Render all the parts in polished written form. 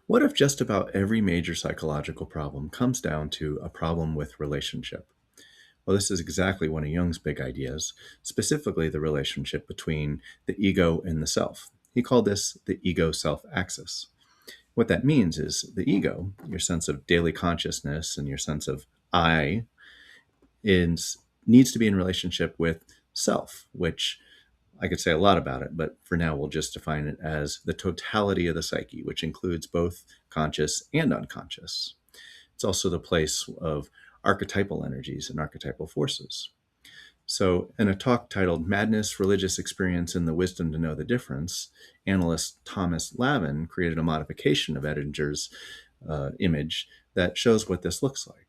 What if just about every major psychological problem comes down to a problem with relationship? Well, this is exactly one of Jung's big ideas, specifically the relationship between the ego and the self. He called this the ego self axis. What that means is the ego, your sense of daily consciousness and your sense of I, needs to be in relationship with self, which I could say a lot about it, but for now we'll just define it as the totality of the psyche, which includes both conscious and unconscious. It's also the place of archetypal energies and archetypal forces. So, in a talk titled Madness, Religious Experience, and the Wisdom to Know the Difference, analyst Thomas Lavin created a modification of Edinger's image that shows what this looks like.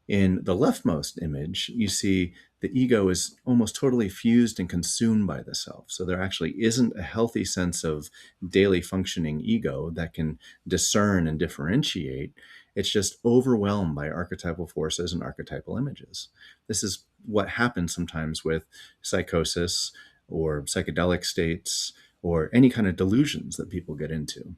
In the leftmost image, you see the ego is almost totally fused and consumed by the self. So there actually isn't a healthy sense of daily functioning ego that can discern and differentiate. It's just overwhelmed by archetypal forces and archetypal images. This is what happens sometimes with psychosis or psychedelic states or any kind of delusions that people get into.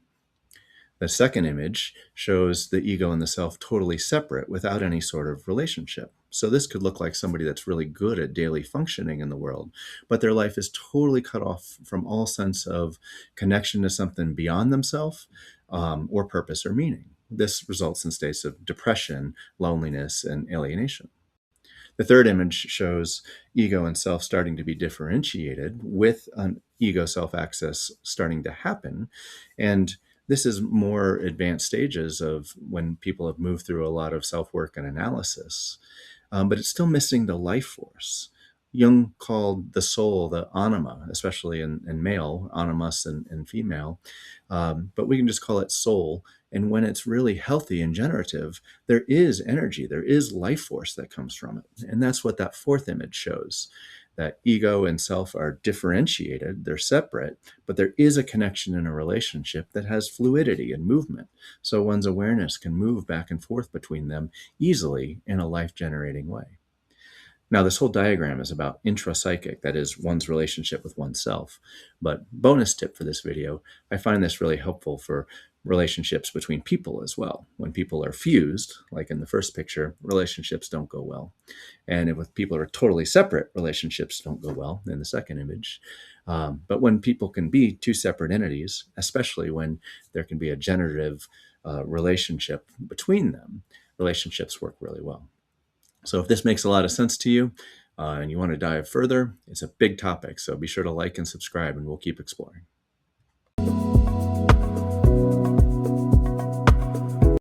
The second image shows the ego and the self totally separate without any sort of relationship. So this could look like somebody that's really good at daily functioning in the world, but their life is totally cut off from all sense of connection to something beyond themselves or purpose or meaning. This results in states of depression, loneliness, and alienation. The third image shows ego and self starting to be differentiated with an ego self access starting to happen. And this is more advanced stages of when people have moved through a lot of self work and analysis, but it's still missing the life force. Jung called the soul the anima, especially in male, animus and female, but we can just call it soul. And when it's really healthy and generative, there is energy, there is life force that comes from it. And that's what that fourth image shows, that ego and self are differentiated, they're separate, but there is a connection in a relationship that has fluidity and movement. So one's awareness can move back and forth between them easily in a life-generating way. Now, this whole diagram is about intrapsychic, that is, one's relationship with oneself. But bonus tip for this video, I find this really helpful for relationships between people as well. When people are fused, like in the first picture, relationships don't go well. And if people are totally separate, relationships don't go well in the second image. But when people can be two separate entities, especially when there can be a generative relationship between them, relationships work really well. So if this makes a lot of sense to you and you want to dive further, it's a big topic. So be sure to like and subscribe and we'll keep exploring.